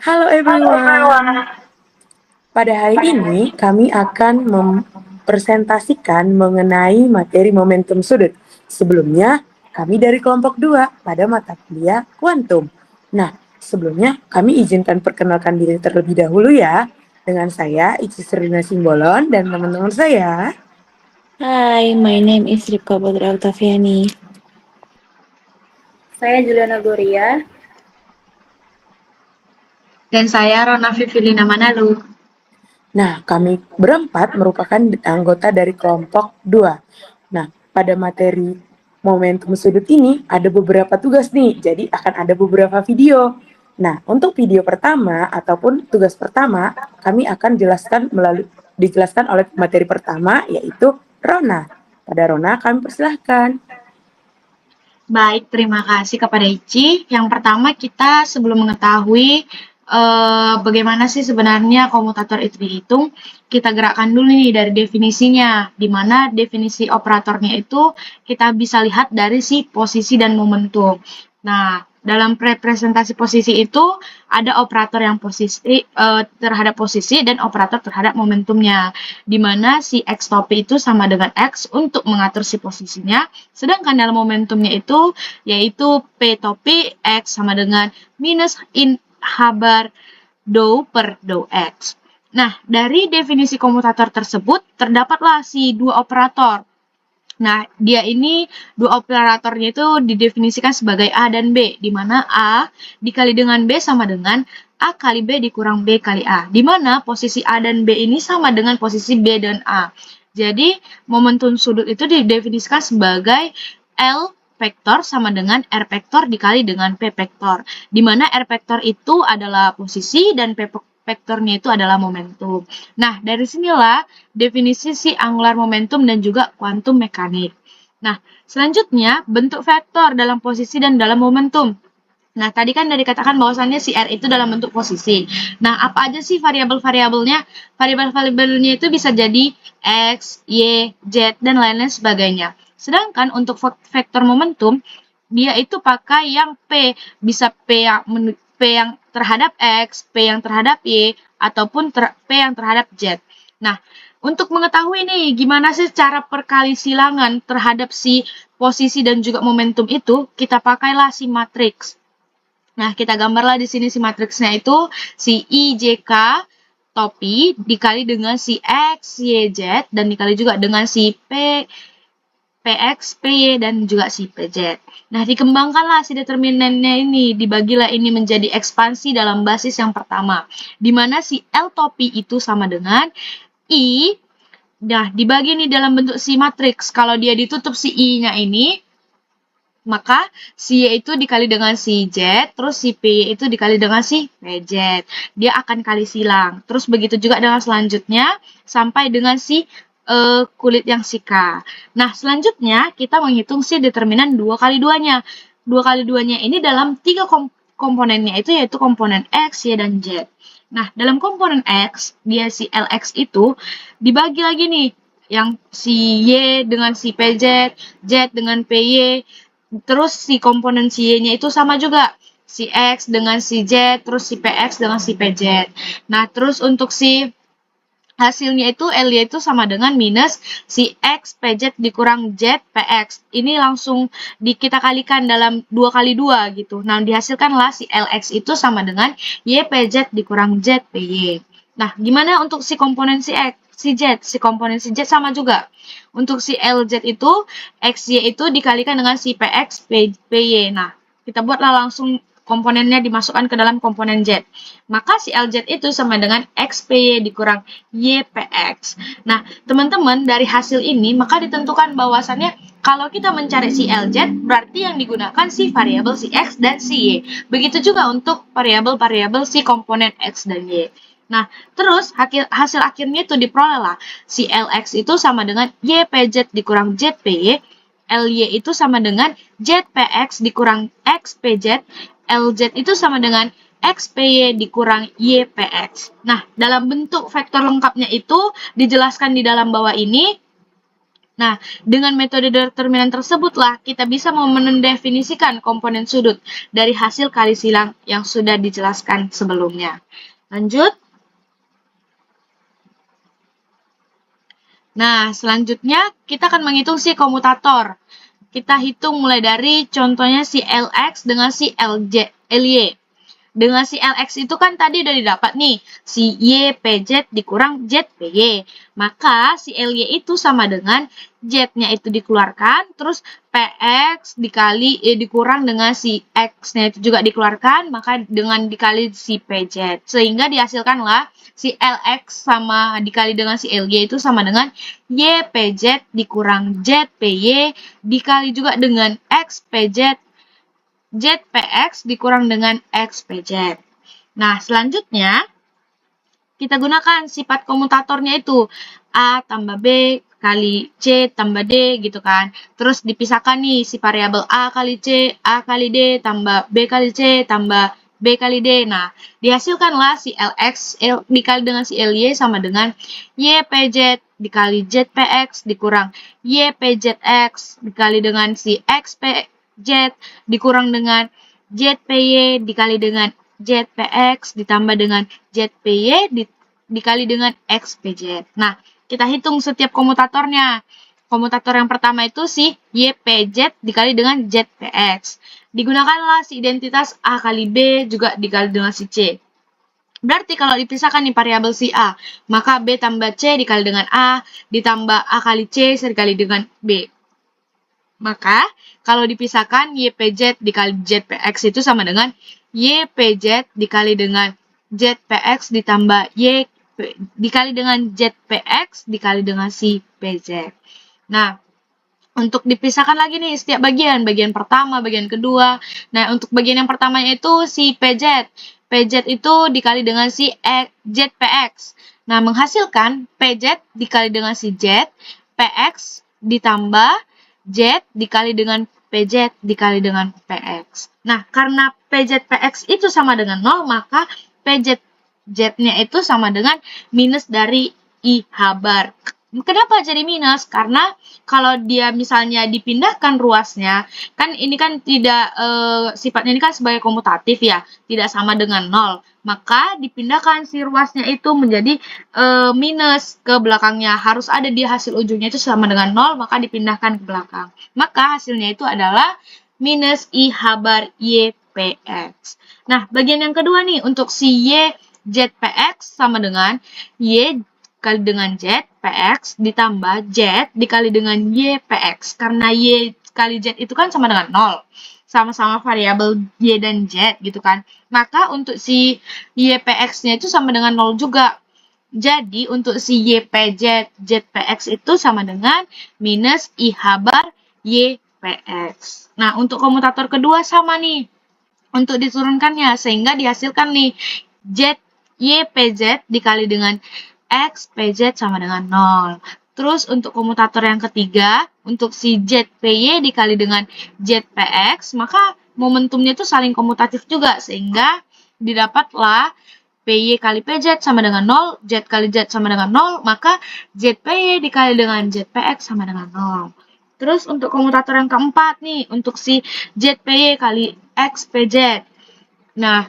Halo everyone. Pada hari ini kami akan mempresentasikan mengenai materi momentum sudut. Sebelumnya kami dari kelompok 2 pada mata kuliah kuantum. Nah, sebelumnya kami izinkan perkenalkan diri terlebih dahulu ya. Dengan saya Ici Serina Simbolon dan teman-teman saya. Hi, my name is Ripka Putra Octaviani. Saya Juliana Gloria. Dan saya Rona Vivilina Manalu. Nah, kami berempat merupakan anggota dari kelompok 2. Nah, pada materi momentum sudut ini ada beberapa tugas nih, jadi akan ada beberapa video. Nah, untuk video pertama ataupun tugas pertama, kami akan dijelaskan oleh materi pertama, yaitu Rona. Pada Rona, kami persilahkan. Baik, terima kasih kepada Ici. Yang pertama kita sebelum mengetahui bagaimana sih sebenarnya komutator itu dihitung, kita gerakkan dulu nih dari definisinya, di mana definisi operatornya itu kita bisa lihat dari si posisi dan momentum. Nah, dalam representasi posisi itu ada operator yang posisi terhadap posisi dan operator terhadap momentumnya, di mana si X topi itu sama dengan X untuk mengatur si posisinya, sedangkan dalam momentumnya itu yaitu P topi X sama dengan minus in habar dou per dou X. Nah, dari definisi komutator tersebut terdapatlah si dua operator. Nah, dia ini dua operatornya itu didefinisikan sebagai A dan B, di mana A dikali dengan B sama dengan A kali B dikurang B kali A, di mana posisi A dan B ini sama dengan posisi B dan A. Jadi, momentum sudut itu didefinisikan sebagai L vektor sama dengan R vektor dikali dengan P vektor, di mana R vektor itu adalah posisi dan P vektornya itu adalah momentum. Nah, dari sinilah definisi si angular momentum dan juga kuantum mekanik. Nah, selanjutnya bentuk vektor dalam posisi dan dalam momentum. Nah, tadi kan udah dikatakan bahwasannya si R itu dalam bentuk posisi. Nah, apa aja sih variabel-variabelnya? Variabel-variabelnya itu bisa jadi X, Y, Z, dan lain-lain sebagainya. Sedangkan untuk vektor momentum, dia itu pakai yang P. Bisa P yang terhadap X, P yang terhadap Y, ataupun P yang terhadap Z. Nah, untuk mengetahui nih gimana sih cara perkali silangan terhadap si posisi dan juga momentum itu, kita pakailah si matriks. Nah, kita gambarlah di sini si matriksnya itu si IJK topi dikali dengan si X, Y, Z dan dikali juga dengan si PX, PY dan juga si PZ. Nah, dikembangkanlah si determinannya ini, dibagilah ini menjadi ekspansi dalam basis yang pertama, di mana si L topi itu sama dengan I. Nah, dibagi nih dalam bentuk si matriks. Kalau dia ditutup si I-nya ini, maka si Y itu dikali dengan si Z, terus si P itu dikali dengan si PZ. Dia akan kali silang. Terus begitu juga dengan selanjutnya, sampai dengan si kulit yang si K. Nah, selanjutnya kita menghitung si determinan 2 kali 2-nya. 2 kali 2-nya ini dalam 3 komponennya itu yaitu komponen X, Y, dan Z. Nah, dalam komponen X, dia si LX itu dibagi lagi nih, yang si Y dengan si PZ, Z dengan PY, terus si komponen si Y-nya itu sama juga, si X dengan si Z, terus si PX dengan si PZ. Nah, terus untuk si hasilnya itu L-nya itu sama dengan minus si X PZ dikurang Z PX. Ini langsung kita kalikan dalam 2 kali 2 gitu. Nah, dihasilkanlah si LX itu sama dengan Y PZ dikurang Z PY. Nah, gimana untuk si komponen si X? Si Z, si komponen si Z sama juga. Untuk si LZ itu, XY itu dikalikan dengan si PX PY. Nah, kita buatlah langsung komponennya dimasukkan ke dalam komponen Z. Maka si LZ itu sama dengan XPY dikurang YPX. Nah, teman-teman, dari hasil ini maka ditentukan bahwasannya kalau kita mencari si LZ, berarti yang digunakan si variabel si X dan si Y. Begitu juga untuk variabel-variabel si komponen X dan Y. Nah, terus hasil akhirnya itu diperoleh lah. Si LX itu sama dengan YPZ dikurang ZPY, LY itu sama dengan ZPX dikurang XPZ, LZ itu sama dengan XPY dikurang YPX. Nah, dalam bentuk vektor lengkapnya itu dijelaskan di dalam bawah ini. Nah, dengan metode determinan tersebutlah kita bisa mendefinisikan komponen sudut dari hasil kali silang yang sudah dijelaskan sebelumnya. Lanjut. Nah, selanjutnya kita akan menghitung si komutator. Kita hitung mulai dari contohnya si LX dengan si LY. Dengan si LX itu kan tadi udah didapat nih, si YPZ dikurang ZPY. Maka si LY itu sama dengan Z-nya itu dikeluarkan, terus PX dikurang dengan si X-nya itu juga dikeluarkan, maka dengan dikali si PZ. Sehingga dihasilkanlah si LX sama dikali dengan si LY itu sama dengan YPZ dikurang ZPY dikali juga dengan XPZ ZPX dikurang dengan XPZ. Nah, selanjutnya kita gunakan sifat komutatornya itu A tambah B kali C tambah D gitu kan. Terus dipisahkan nih si variabel A kali C, A kali D tambah B kali C tambah B kali D. Nah, dihasilkanlah si LX dikali dengan si LY sama dengan YPZ dikali ZPX dikurang YPZX dikali dengan si XPZ dikurang dengan ZPY dikali dengan ZPX ditambah dengan ZPY dikali dengan XPZ. Nah, kita hitung setiap komutatornya. Komutator yang pertama itu si YPZ dikali dengan ZPX. Digunakanlah si identitas A kali B juga dikali dengan si C. Berarti kalau dipisahkan nih variabel si A, maka B tambah C dikali dengan A, ditambah A kali C dikali dengan B. Maka kalau dipisahkan YPZ dikali ZPX itu sama dengan YPZ dikali dengan ZPX ditambah Y dikali dengan ZPX dikali dengan si PZ. Nah, untuk dipisahkan lagi nih setiap bagian pertama, bagian kedua. Nah, untuk bagian yang pertamanya itu si PZ. PZ itu dikali dengan si ZPX. Nah, menghasilkan PZ dikali dengan si Z, PX ditambah Z dikali dengan PZ dikali dengan PX. Nah, karena PZ PX itu sama dengan 0, maka PZ Z-nya itu sama dengan minus dari I habar. Kenapa jadi minus? Karena kalau dia misalnya dipindahkan ruasnya, kan ini kan tidak sifatnya ini kan sebagai komutatif ya, tidak sama dengan 0. Maka dipindahkan si ruasnya itu menjadi minus ke belakangnya. Harus ada di hasil ujungnya itu sama dengan 0, maka dipindahkan ke belakang. Maka hasilnya itu adalah minus I habar YPX. Nah, bagian yang kedua nih, untuk si Y ZPX sama dengan Y kali dengan Z, PX ditambah Z dikali dengan YPX. Karena Y kali Z itu kan sama dengan 0. Sama-sama variabel Y dan Z gitu kan. Maka untuk si YPX-nya itu sama dengan 0 juga. Jadi untuk si YPZ, ZPX itu sama dengan minus I habar YPX. Nah, untuk komutator kedua sama nih. Untuk diturunkannya, sehingga dihasilkan nih Z YPZ dikali dengan XPZ sama dengan 0. Terus untuk komutator yang ketiga, untuk si ZPY dikali dengan ZPX, maka momentumnya itu saling komutatif juga, sehingga didapatlah PY kali PZ sama dengan 0, Z kali Z sama dengan 0, maka ZPY dikali dengan ZPX sama dengan 0. Terus untuk komutator yang keempat nih, untuk si ZPY kali XPZ. Nah,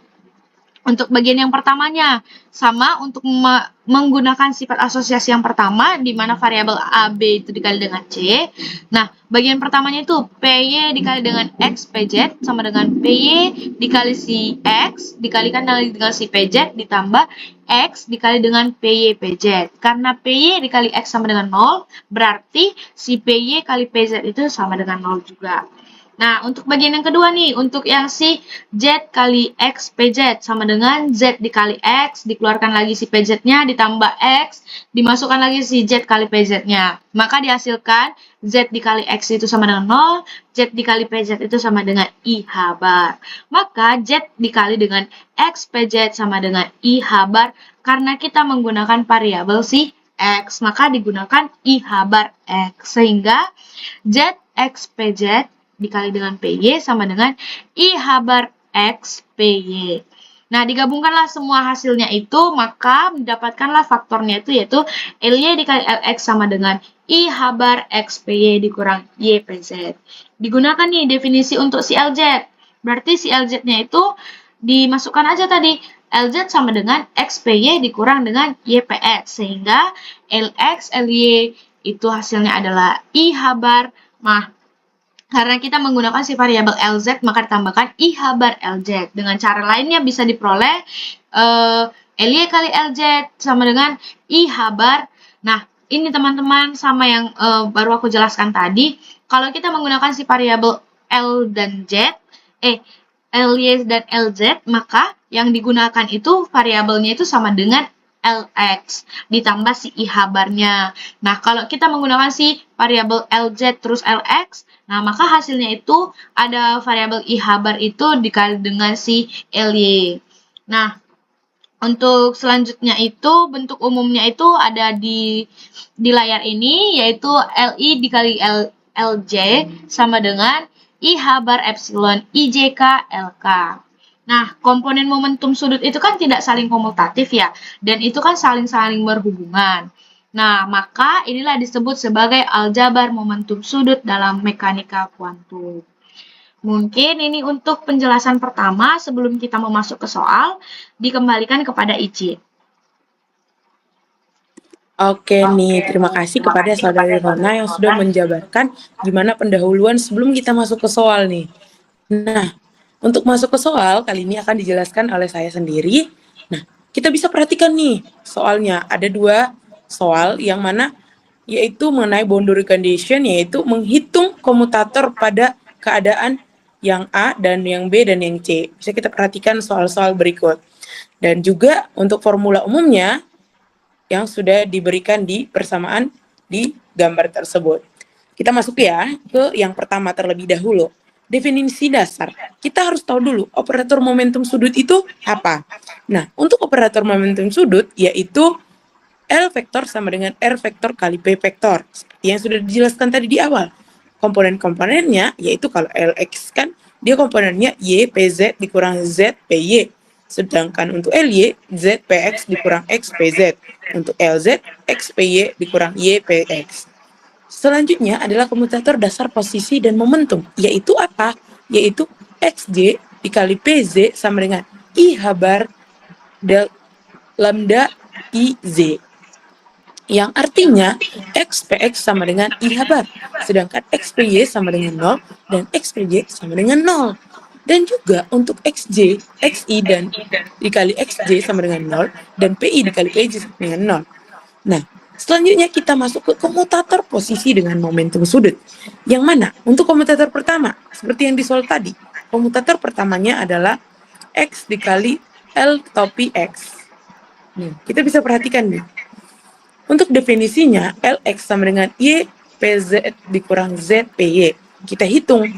untuk bagian yang pertamanya, sama untuk menggunakan sifat asosiasi yang pertama, di mana variabel A, B itu dikali dengan C. Nah, bagian pertamanya itu PY dikali dengan XPZ sama dengan PY dikali si X, dikalikan dengan si PZ, ditambah X dikali dengan PY PZ. Karena PY dikali X sama dengan 0, berarti si PY kali PZ itu sama dengan 0 juga. Nah, untuk bagian yang kedua nih, untuk yang si Z kali X PZ sama dengan Z dikali X, dikeluarkan lagi si PZ-nya, ditambah X, dimasukkan lagi si Z kali PZ-nya. Maka dihasilkan Z dikali X itu sama dengan 0, Z dikali PZ itu sama dengan I habar. Maka Z dikali dengan X PZ sama dengan I habar, karena kita menggunakan variabel si X, maka digunakan I habar X. Sehingga Z X PZ dikali dengan PY sama dengan I habar X PY. Nah, digabungkanlah semua hasilnya itu, maka mendapatkanlah faktornya itu yaitu LY dikali LX sama dengan I habar XPY dikurang YPZ. Digunakan nih definisi untuk si LZ. Berarti si LZ-nya itu dimasukkan aja tadi. LZ sama dengan XPY dikurang dengan YPX. Sehingga LX, LY itu hasilnya adalah I habar. Karena kita menggunakan si variabel LZ, maka ditambahkan I habar LZ. Dengan cara lainnya bisa diperoleh LY kali LZ sama dengan I habar. Nah, ini teman-teman sama yang baru aku jelaskan tadi. Kalau kita menggunakan si variabel L dan Z, LY dan LZ, maka yang digunakan itu variabelnya itu sama dengan LX ditambah si I habarnya. Nah, kalau kita menggunakan si variabel LZ terus LX, nah maka hasilnya itu ada variabel I habar itu dikali dengan si LY. Nah, untuk selanjutnya itu bentuk umumnya itu ada di layar ini, yaitu LI dikali LJ sama dengan I habar epsilon IJK LK. Nah, komponen momentum sudut itu kan tidak saling komutatif ya, dan itu kan saling-saling berhubungan. Nah, maka inilah disebut sebagai aljabar momentum sudut dalam mekanika kuantum. Mungkin ini untuk penjelasan pertama sebelum kita masuk ke soal, dikembalikan kepada Ici. Oke nih, terima kasih kepada saudari Rona yang sudah menjabarkan gimana pendahuluan sebelum kita masuk ke soal nih. Nah, untuk masuk ke soal, kali ini akan dijelaskan oleh saya sendiri. Nah, kita bisa perhatikan nih, soalnya ada 2 soal yang mana yaitu mengenai boundary condition, yaitu menghitung komutator pada keadaan yang A dan yang B dan yang C. Bisa kita perhatikan soal-soal berikut. Dan juga untuk formula umumnya yang sudah diberikan di persamaan di gambar tersebut. Kita masuk ya ke yang pertama terlebih dahulu. Definisi dasar. Kita harus tahu dulu operator momentum sudut itu apa. Nah, untuk operator momentum sudut yaitu L vektor sama dengan R vektor kali P vektor. Seperti yang sudah dijelaskan tadi di awal. Komponen-komponennya yaitu kalau LX kan dia komponennya Y PZ dikurang Z PY. Sedangkan untuk LY, ZPX dikurang XPZ. Untuk LZ, XPY dikurang YPX. Selanjutnya adalah komutator dasar posisi dan momentum. Yaitu apa? Yaitu XJ dikali PZ sama dengan I habar del lambda IZ. Yang artinya XPX sama dengan I habar. Sedangkan XPY sama dengan 0 dan XPY sama dengan 0. Dan juga untuk XJ, XI dan dikali XJ sama dengan 0 dan PI dikali PJ sama dengan 0. Nah, selanjutnya kita masuk ke komutator posisi dengan momentum sudut. Yang mana? Untuk komutator pertama, seperti yang di soal tadi, komutator pertamanya adalah X dikali L topi X. Nih, kita bisa perhatikan nih. Untuk definisinya, LX sama dengan Y PZ dikurang Z PY. Kita hitung.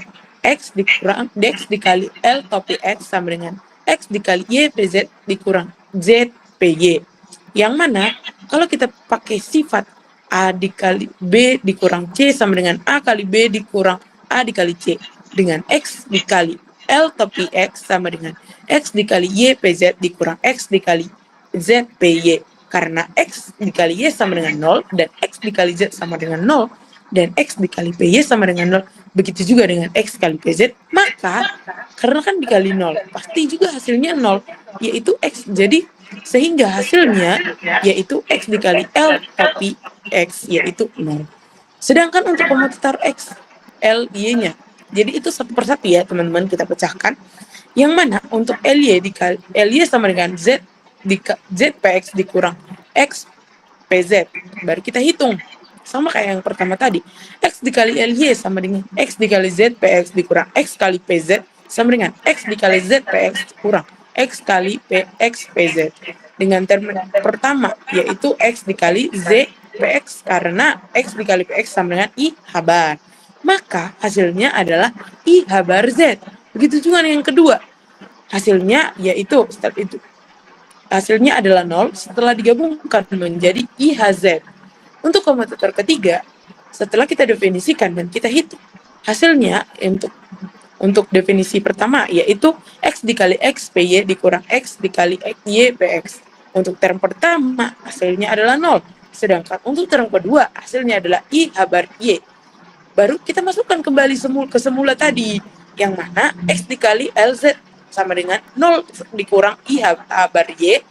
X dikurang X dikali L topi X sama dengan X dikali Y PZ dikurang Z PY. Yang mana kalau kita pakai sifat A dikali B dikurang C sama dengan A kali B dikurang A dikali C. Dengan X dikali L topi X sama dengan X dikali Y PZ dikurang X dikali Z PY. Karena X dikali Y sama dengan 0 dan X dikali Z sama dengan 0 dan X dikali PY sama dengan 0, begitu juga dengan X kali PZ, maka karena kan dikali 0, pasti juga hasilnya 0, yaitu X. Jadi sehingga hasilnya yaitu X dikali L topi X, yaitu 0. Sedangkan untuk komutator X, L, Y-nya, jadi itu satu persatu ya teman-teman, kita pecahkan. Yang mana untuk LY dikali LY sama dengan Z ZPX dikurang X PZ, baru kita hitung. Sama kayak yang pertama tadi, X dikali LY sama dengan X dikali ZPX dikurang X kali PZ sama dengan X dikali ZPX kurang X kali PX PZ. Dengan term pertama, yaitu X dikali ZPX, karena X dikali PX sama dengan I habar. Maka hasilnya adalah I habar Z. Begitu juga yang kedua. Hasilnya yaitu hasilnya adalah 0 setelah digabungkan menjadi IHZ. Untuk komutator ketiga, setelah kita definisikan dan kita hitung, hasilnya untuk untuk definisi pertama, yaitu X dikali X PY dikurang X dikali X Y PX. Untuk term pertama, hasilnya adalah 0. Sedangkan untuk term kedua, hasilnya adalah I habar Y. Baru kita masukkan kembali ke semula tadi, yang mana X dikali LZ sama dengan 0 dikurang I habar Y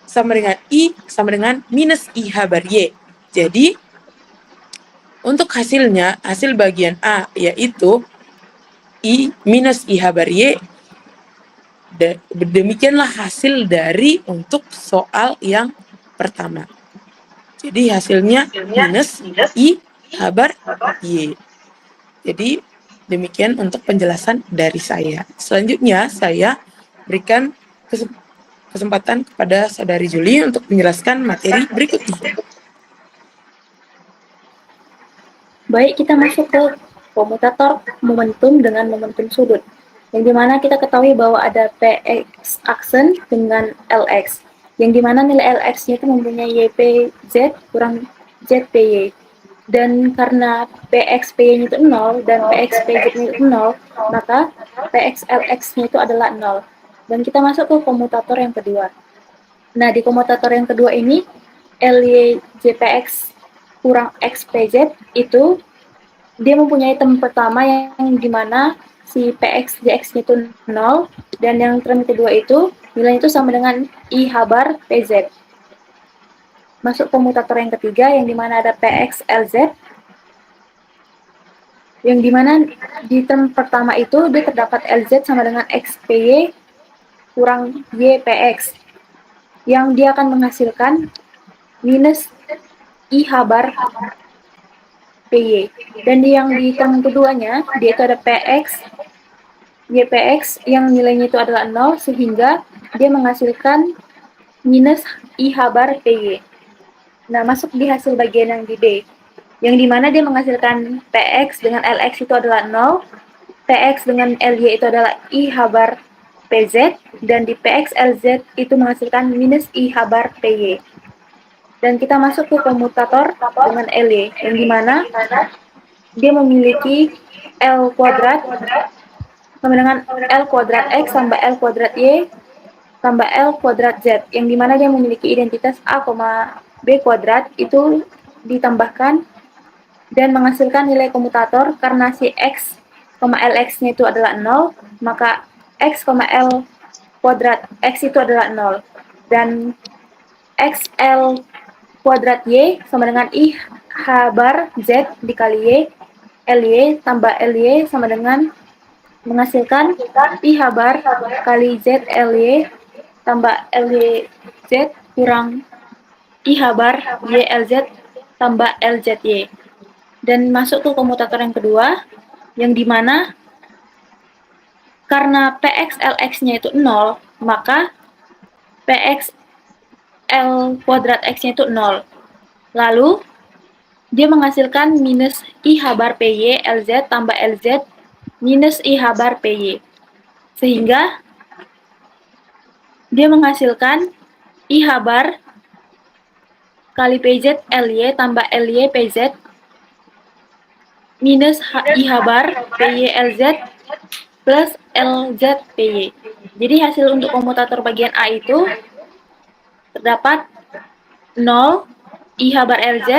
sama dengan I sama dengan minus I habar Y. Jadi, untuk hasilnya, hasil bagian A yaitu I minus I habar Y. Demikianlah hasil dari untuk soal yang pertama. Jadi hasilnya minus I habar Y. Jadi demikian untuk penjelasan dari saya. Selanjutnya saya berikan kesempatan kepada Saudari Juli untuk menjelaskan materi berikutnya. Baik, kita masuk ke komutator momentum dengan momentum sudut. Yang dimana kita ketahui bahwa ada Px aksen dengan Lx. Yang dimana nilai Lx-nya itu mempunyai YPZ kurang ZPY. Dan karena Px PY-nya itu 0 dan Px PZ-nya itu 0, maka Px Lx-nya itu adalah 0. Dan kita masuk ke komutator yang kedua. Nah, di komutator yang kedua ini, Ly JPX kurang XPZ itu dia mempunyai term pertama yang dimana si PX JX-nya itu 0, dan yang term kedua itu nilainya itu sama dengan I habar PZ. Masuk komutator yang ketiga yang dimana ada PX LZ, yang dimana di term pertama itu dia terdapat LZ sama dengan XPY kurang YPX, yang dia akan menghasilkan minus I habar PY. Dan yang di term keduanya, dia itu ada PX, YPX yang nilainya itu adalah 0, sehingga dia menghasilkan minus I habar PY. Nah, masuk di hasil bagian yang di D, yang dimana dia menghasilkan PX dengan LX itu adalah 0, PX dengan LY itu adalah I habar PZ, dan di PX LZ itu menghasilkan minus I habar PY. Dan kita masuk ke komutator dengan Ly, yang dimana dia memiliki L kuadrat sama dengan L kuadrat X tambah L kuadrat Y tambah L kuadrat Z, yang dimana dia memiliki identitas A, B kuadrat itu ditambahkan dan menghasilkan nilai komutator. Karena si X, LX-nya itu adalah 0, maka X, L kuadrat X itu adalah 0. Dan XL kuadrat Y sama dengan I habar Z dikali Y, LY tambah LY sama dengan menghasilkan I habar kali Z LY tambah LY Z kurang I habar Y LZ tambah LZY. Dan masuk ke komutator yang kedua, yang dimana karena PX LX-nya itu 0, maka PX L kuadrat X-nya itu 0. Lalu, dia menghasilkan minus I habar PY LZ tambah LZ minus I habar PY. Sehingga, dia menghasilkan I habar kali PZ LY tambah LY PZ minus I habar PY LZ plus LZ PY. Jadi hasil untuk komutator bagian A itu terdapat 0, I habar LZ,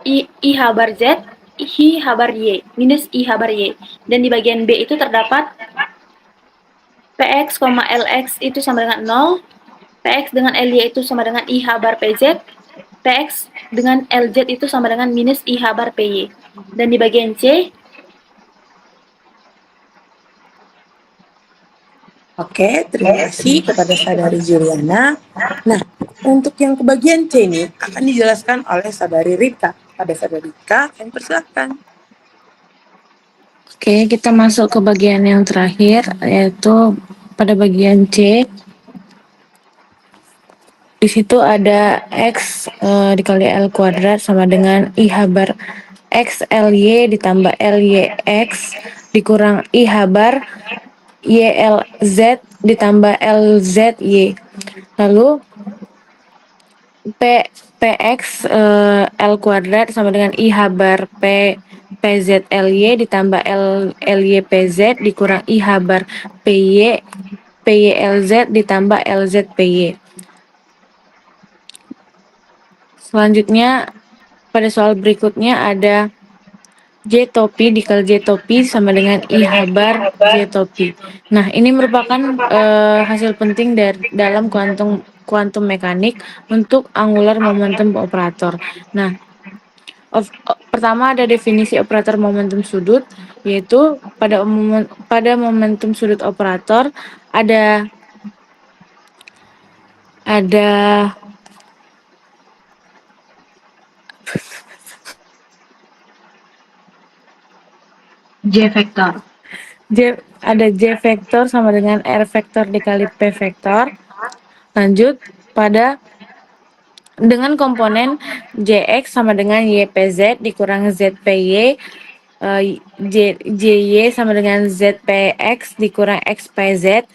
I habar Z, I habar Y, minus I habar Y. Dan di bagian B itu terdapat PX, LX itu sama dengan 0, PX dengan LY itu sama dengan I habar PZ, PX dengan LZ itu sama dengan minus I habar PY. Dan di bagian C, Oke, terima kasih kepada Saudari Juliana. Nah, untuk yang kebagian C ini akan dijelaskan oleh Saudari Rika. Pada Saudari Rika, kami persilakan. Oke, kita masuk ke bagian yang terakhir, yaitu pada bagian C. Di situ ada X dikali L kuadrat sama dengan I habar X LY ditambah LYX dikurang I habar YLZ ditambah LZY. Lalu PX L kuadrat sama dengan I habar PZ LY ditambah LY PZ dikurang I habar PY LZ ditambah LZ PY. Selanjutnya pada soal berikutnya ada J topi dikali J topi sama dengan I habar J topi. Nah, ini merupakan hasil penting dalam kuantum mekanik untuk angular momentum operator. Nah, pertama ada definisi operator momentum sudut, yaitu pada momentum sudut operator ada J vektor. J vektor sama dengan R vektor dikali P vektor. Lanjut pada dengan komponen Jx sama dengan YPZ dikurang ZPY, JY sama dengan ZPX dikurang XPZ,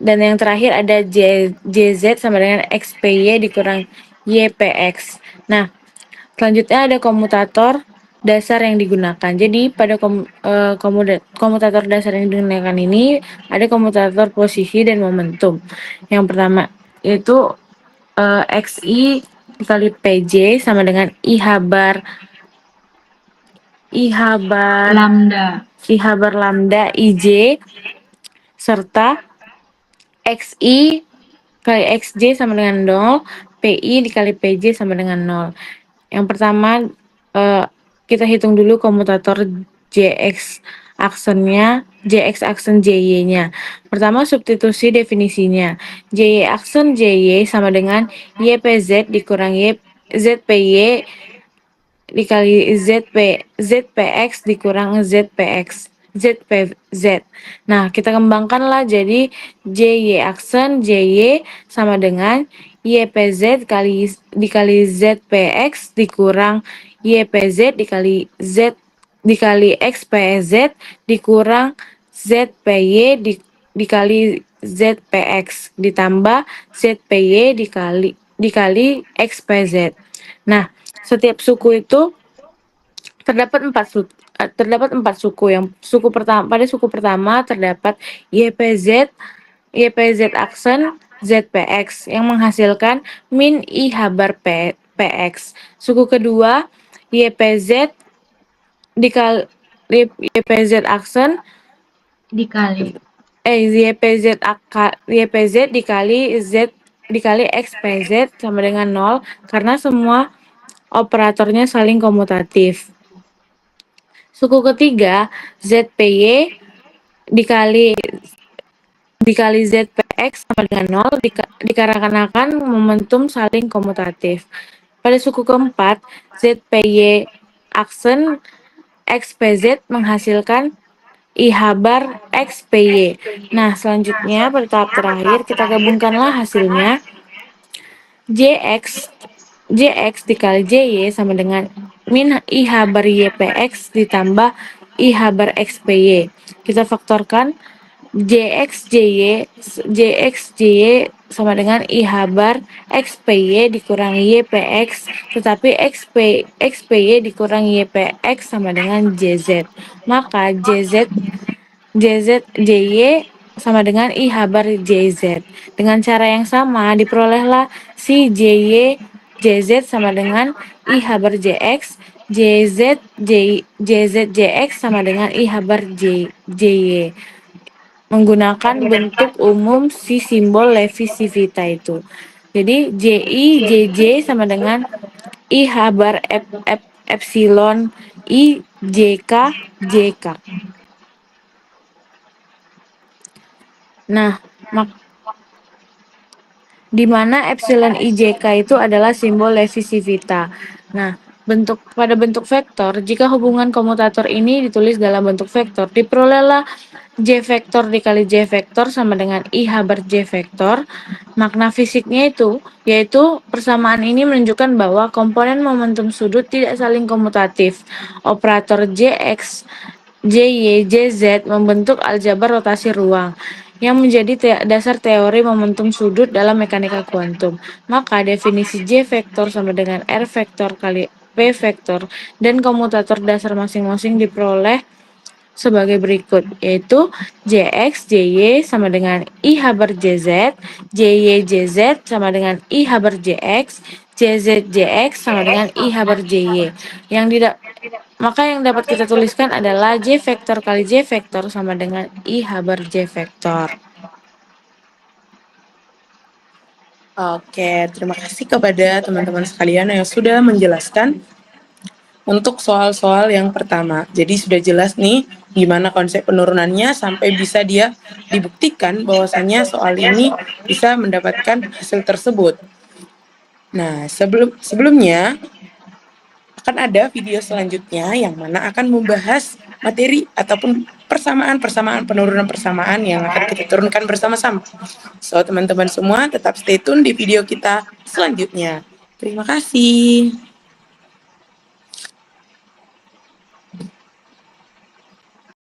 dan yang terakhir ada JZ sama dengan XPY dikurang YPX. Nah, selanjutnya ada komutator dasar yang digunakan. Jadi pada komutator dasar yang digunakan ini ada komutator posisi dan momentum. Yang pertama yaitu XI dikali PJ sama dengan I habar lambda IJ serta XI kali XJ sama dengan 0, PI dikali PJ sama dengan 0. Yang pertama kita hitung dulu komutator JX aksen JY-nya. Pertama substitusi definisinya. JY aksen JY sama dengan YPZ dikurang ZPY dikali ZPX dikurang ZPZ. Nah, kita kembangkanlah jadi JY aksen JY sama dengan YPZ dikali ZPX dikurang YPZ dikali XPZ dikurang ZPY dikali ZPX ditambah ZPY dikali XPZ. Nah, setiap suku itu terdapat empat suku. Yang pada suku pertama terdapat YPZ aksen ZPX yang menghasilkan min I habar PX. Suku kedua YPZ aksen YPZ dikali XPZ sama dengan 0 karena semua operatornya saling komutatif. Suku ketiga ZPY dikali ZPX sama dengan 0 dikarenakan momentum saling komutatif. Pada suku keempat ZPY aksen XPZ menghasilkan I habar XPY. Nah, selanjutnya pada tahap terakhir kita gabungkanlah hasilnya. JX dikali JY sama dengan min I habar YPX ditambah I habar XPY. Kita faktorkan JXJY sama dengan I habar XPY dikurang YPX, tetapi XPY dikurang YPX sama dengan JZ. Maka JY sama dengan I habar JZ. Dengan cara yang sama diperolehlah si JZ sama dengan I habar JX, JZ sama dengan I habar JY. Menggunakan bentuk umum si simbol Levi-Civita itu. Jadi JJ sama dengan I habar epsilon I JK. Nah, di mana epsilon IJK itu adalah simbol Levi-Civita. Nah, pada bentuk vektor, jika hubungan komutator ini ditulis dalam bentuk vektor, diperolehlah J vektor dikali J vektor sama dengan I habar J vektor. Makna fisiknya yaitu persamaan ini menunjukkan bahwa komponen momentum sudut tidak saling komutatif. Operator Jx, Jy, Jz membentuk aljabar rotasi ruang yang menjadi dasar teori momentum sudut dalam mekanika kuantum. Maka definisi J vektor sama dengan R vektor kali P vektor dan komutator dasar masing-masing diperoleh sebagai berikut, yaitu Jx, Jy sama dengan I habar Jz, Jy, Jz sama dengan I habar Jx, Jz, Jx sama dengan I habar Jy. Maka yang dapat kita tuliskan adalah J vektor kali J vektor sama dengan I habar J vektor. Oke, terima kasih kepada teman-teman sekalian yang sudah menjelaskan untuk soal-soal yang pertama. Jadi sudah jelas nih gimana konsep penurunannya sampai bisa dia dibuktikan bahwasannya soal ini bisa mendapatkan hasil tersebut. Nah, sebelumnya akan ada video selanjutnya yang mana akan membahas materi ataupun persamaan penurunan persamaan yang akan kita turunkan bersama-sama. So, teman-teman semua tetap stay tune di video kita selanjutnya. Terima kasih.